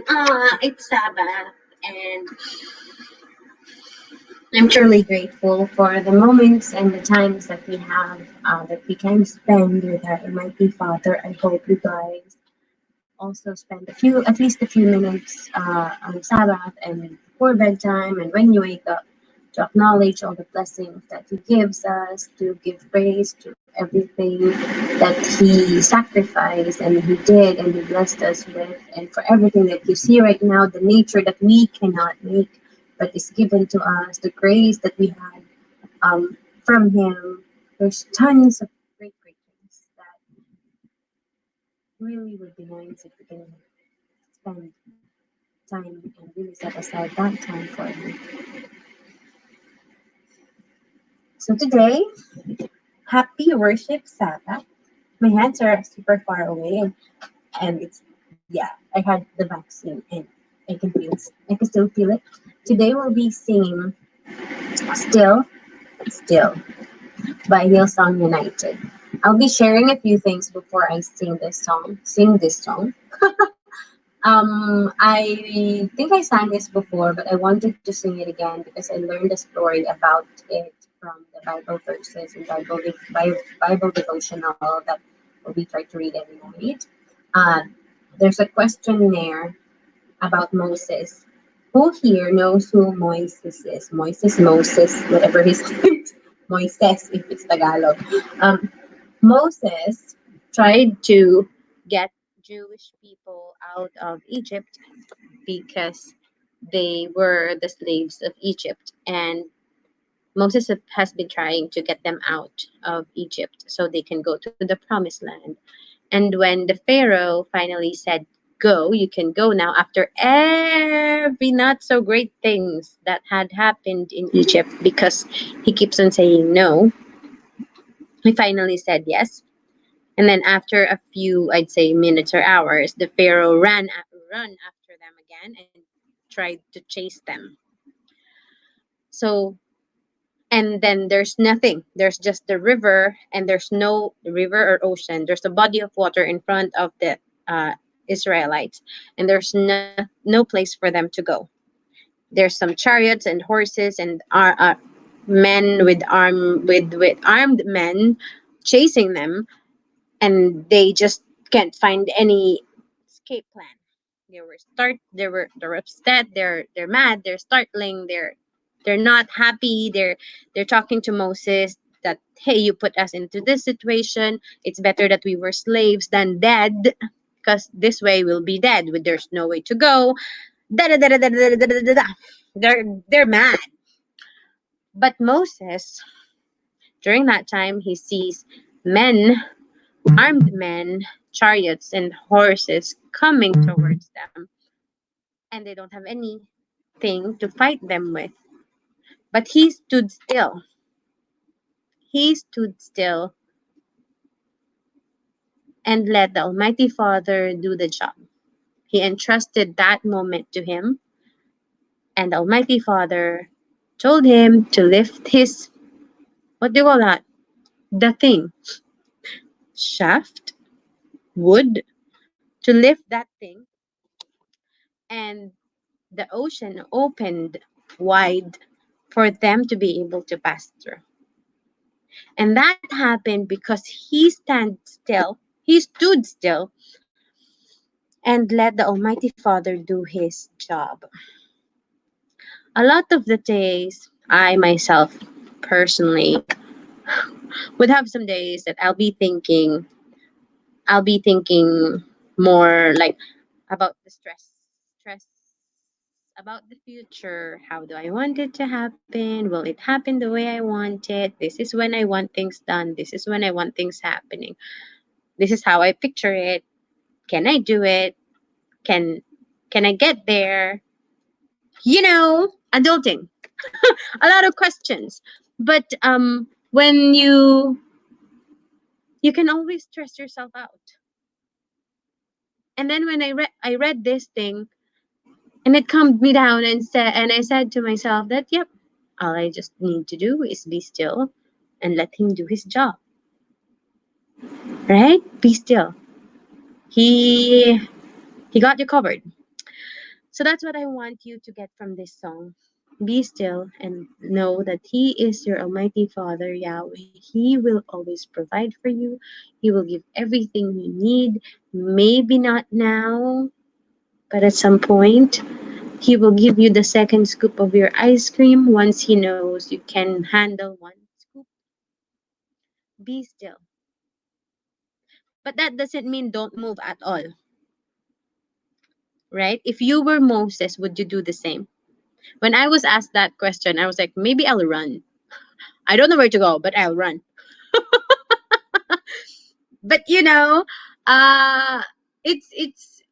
It's Sabbath, and I'm truly grateful for the moments and the times that we have that we can spend with our Almighty Father. I hope you guys also spend at least a few minutes on Sabbath and before bedtime and when you wake up to acknowledge all the blessings that He gives us, to give praise to everything that He sacrificed and He did and He blessed us with, and for everything that you see right now, the nature that we cannot make but is given to us, the grace that we had from Him. There's tons of great things that really would be nice if we can spend time and really set aside that time for Him. So today, happy worship Sabbath. My hands are super far away, and it's yeah, I had the vaccine and I can still feel it. Today we'll be singing "Still, Still" by Hillsong United. I'll be sharing a few things before I sing this song. I think I sang this before, but I wanted to sing it again because I learned a story about it from the Bible verses and Bible devotional that we try to read every night. Uh, there's a questionnaire about Moses. Who here knows who Moses is? Moses, whatever his name is. Moises, if it's Tagalog. Um, Moses tried to get Jewish people out of Egypt because they were the slaves of Egypt. And Moses has been trying to get them out of Egypt so they can go to the promised land. And when the Pharaoh finally said, "Go, you can go now," after every not so great things that had happened in Egypt, because he keeps on saying no, he finally said yes. And then after a few, I'd say, minutes or hours, the Pharaoh run after them again and tried to chase them. So, and then there's nothing. There's just the river, and there's no river or ocean. There's a body of water in front of the Israelites, and there's no place for them to go. There's some chariots and horses and men with armed men chasing them, and they just can't find any escape plan. They're upset, they're mad, they're startling, they're not happy. They're talking to Moses that, hey, you put us into this situation. It's better that we were slaves than dead, because this way we'll be dead. There's no way to go. Da da da da da da da da da da. They're mad. But Moses, during that time, he sees men, armed men, chariots, and horses coming towards them, and they don't have anything to fight them with. But he stood still. He stood still and let the Almighty Father do the job. He entrusted that moment to him, and the Almighty Father told him to lift his, what do you call that? The thing, shaft, wood, to lift that thing, and the ocean opened wide for them to be able to pass through. And that happened because he stood still, and let the Almighty Father do his job. A lot of the days, I myself personally would have some days that I'll be thinking more like about the stress about the future. How do I want it to happen? Will it happen the way I want it? This is when I want things done. This is when I want things happening. This is how I picture it. Can I do it? Can can I get there? Adulting. A lot of questions. But when you can always stress yourself out. And then when I read this thing, and it calmed me down, and I said to myself that, yep, all I just need to do is be still and let him do his job. Right? Be still. He he got you covered. So that's what I want you to get from this song. Be still and know that He is your Almighty Father, Yahweh. He will always provide for you. He will give everything you need. Maybe not now, but at some point, He will give you the second scoop of your ice cream once He knows you can handle one scoop. Be still. But that doesn't mean don't move at all, right? If you were Moses, would you do the same? When I was asked that question, I was like, maybe I'll run. I don't know where to go, but I'll run. But uh it's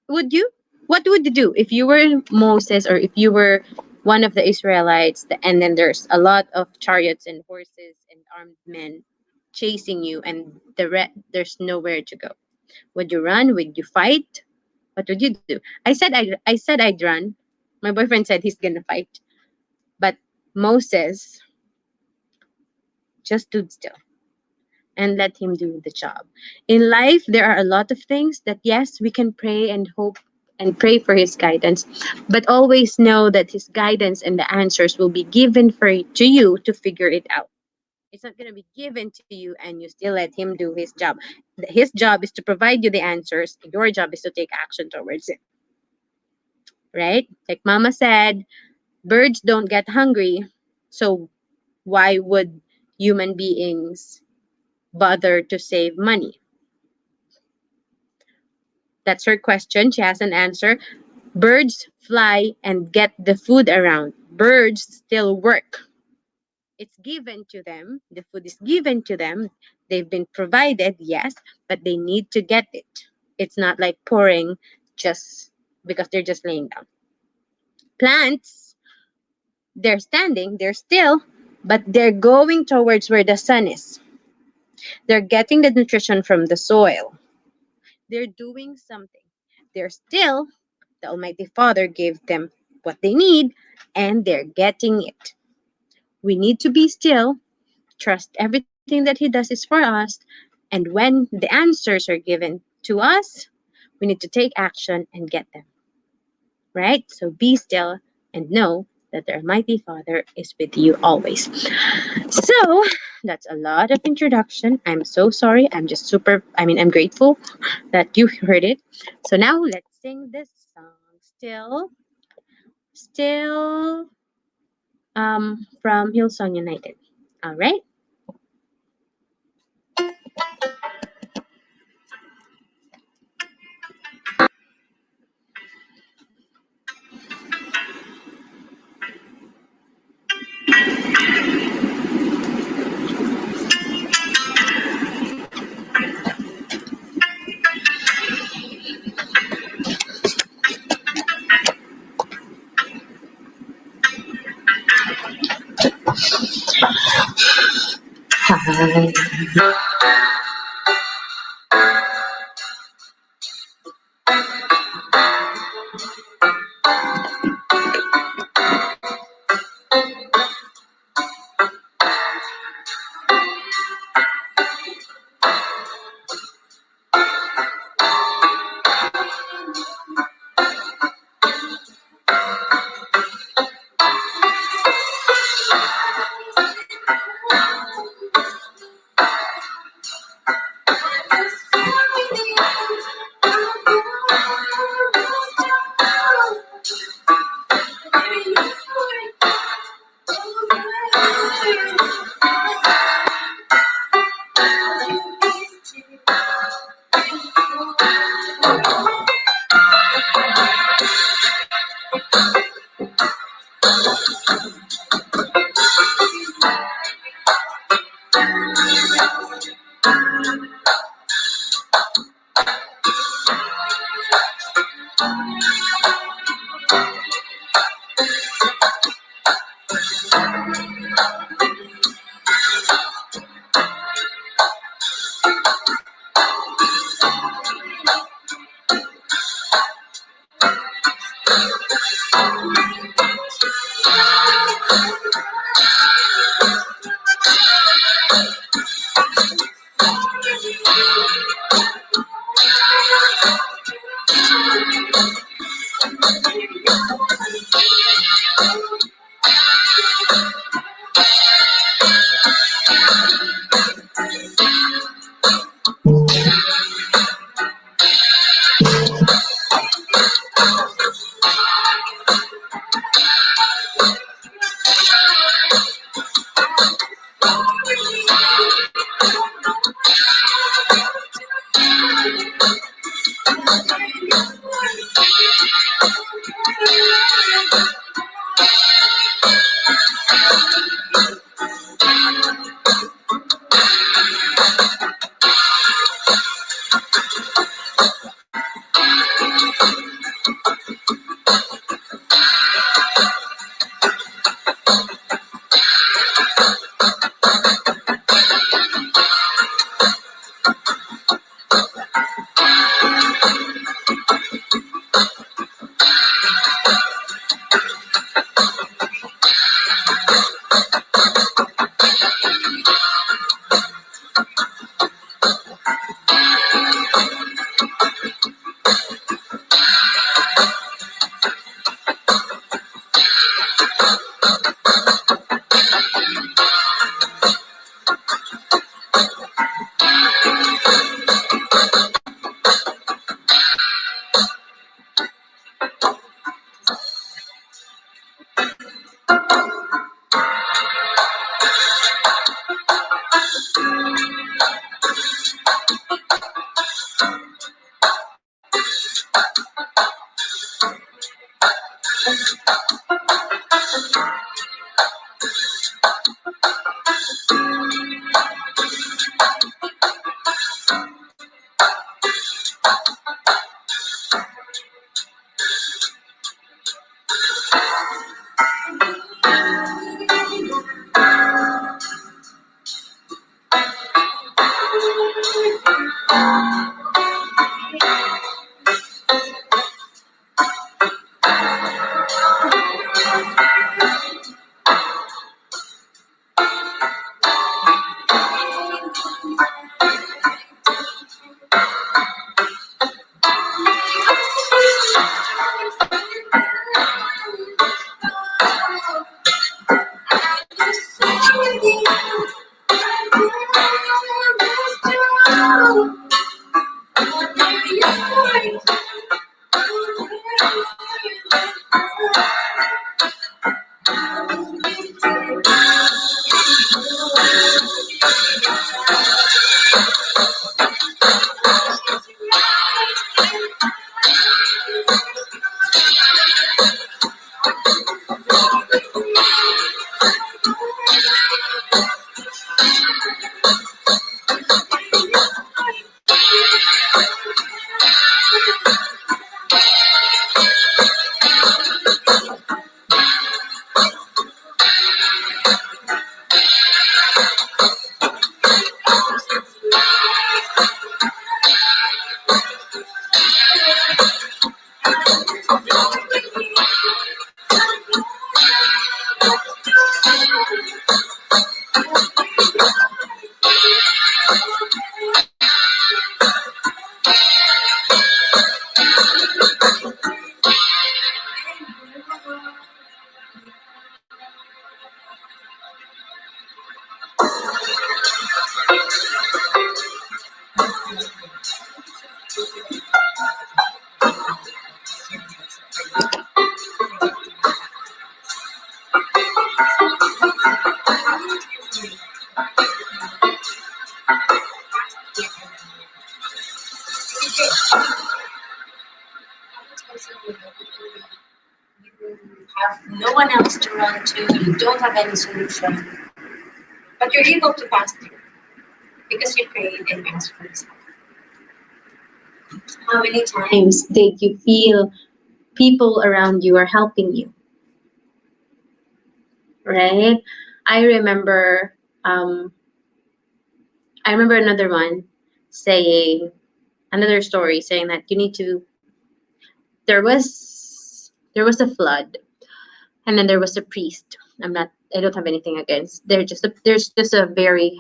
would you what would you do if you were Moses, or if you were one of the Israelites, and then there's a lot of chariots and horses and armed men chasing you, and there's nowhere to go? Would you run? Would you fight? What would you do? I said I'd run. My boyfriend said he's gonna fight, but Moses just stood still and let him do the job. In life, there are a lot of things that, yes, we can pray and hope and pray for his guidance, but always know that his guidance and the answers will be given to you to figure it out. It's not going to be given to you and you still let him do his job. His job is to provide you the answers. Your job is to take action towards it, right? Like Mama said, birds don't get hungry. So why would human beings bother to save money? That's her question. She has an answer. Birds fly and get the food around. Birds still work. It's given to them. The food is given to them. They've been provided, yes, but they need to get it. It's not like pouring just because they're just laying down. Plants, they're standing, they're still, but they're going towards where the sun is. They're getting the nutrition from the soil. They're doing something. They're still, the Almighty Father gave them what they need, and they're getting it. We need to be still, trust everything that He does is for us, and when the answers are given to us, we need to take action and get them. Right? So be still and know that the Almighty Father is with you always. So that's a lot of introduction. I'm so sorry. I'm grateful that you heard it. So now let's sing this song. Still from Hillsong United. All right. Have no one else to run to, you don't have any solution, but you're able to pass through because you prayed and asked for this. How many times did you feel people around you are helping you, right? I remember, um, I remember another one saying, another story saying that you need to, there was a flood, and then there was a priest. I don't have anything against. There's just a very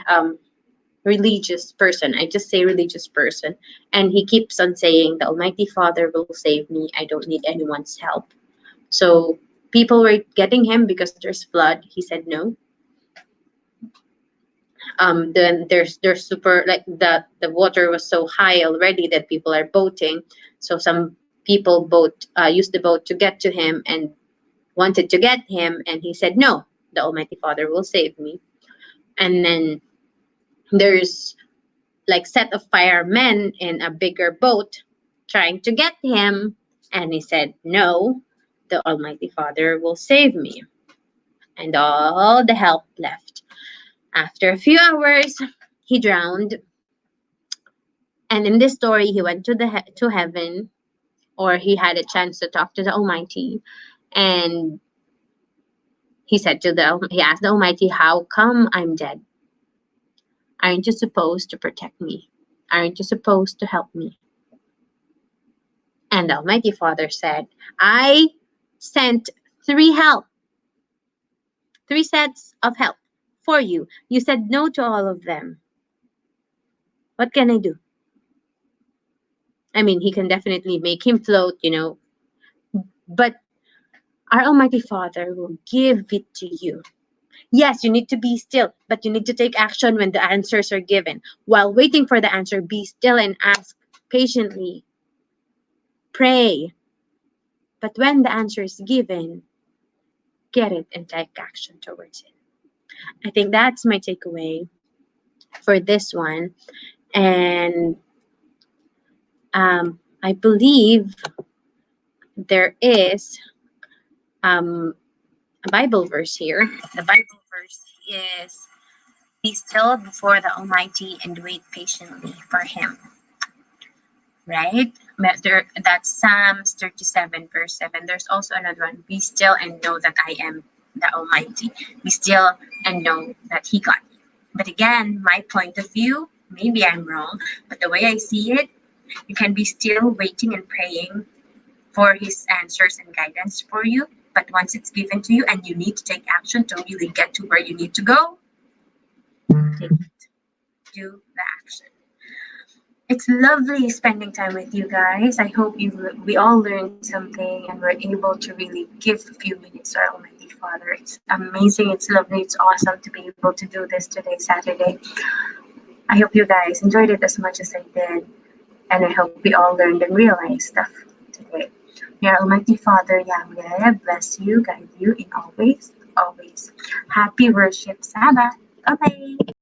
religious person. I just say religious person. And he keeps on saying, the Almighty Father will save me. I don't need anyone's help. So people were getting him because there's flood. He said no. Then there's super, like, the water was so high already that people are boating. So some people used the boat to get to him and wanted to get him, and he said no. The Almighty Father will save me. And then there's like set of firemen in a bigger boat trying to get him, and he said no. The Almighty Father will save me. And all the help left. After a few hours, he drowned. And in this story, he went to heaven, or he had a chance to talk to the Almighty. And he asked the Almighty, "How come I'm dead? Aren't you supposed to protect me? Aren't you supposed to help me?" And the Almighty Father said, "I sent three help, three sets of help for you. You said no to all of them. What can I do?" I mean, he can definitely make him float, but our Almighty Father will give it to you. Yes, you need to be still, but you need to take action when the answers are given. While waiting for the answer, be still and ask patiently. Pray. But when the answer is given, get it and take action towards it. I think that's my takeaway for this one. And I believe there is um, a Bible verse here. The Bible verse is, "Be still before the Almighty and wait patiently for Him." Right? That's Psalms 37, verse 7. There's also another one. "Be still and know that I am the Almighty." Be still and know that He got you. But again, my point of view, maybe I'm wrong, but the way I see it, you can be still waiting and praying for His answers and guidance for you. But once it's given to you and you need to take action to really get to where you need to go, take it. Do the action. It's lovely spending time with you guys. I hope we all learned something and we're able to really give a few minutes to our Almighty Father. It's amazing, it's lovely, it's awesome to be able to do this today, Saturday. I hope you guys enjoyed it as much as I did, and I hope we all learned and realized stuff today. May our Almighty Father, Yahweh, bless you, guide you in always, always. Happy worship Sabbath. Bye-bye.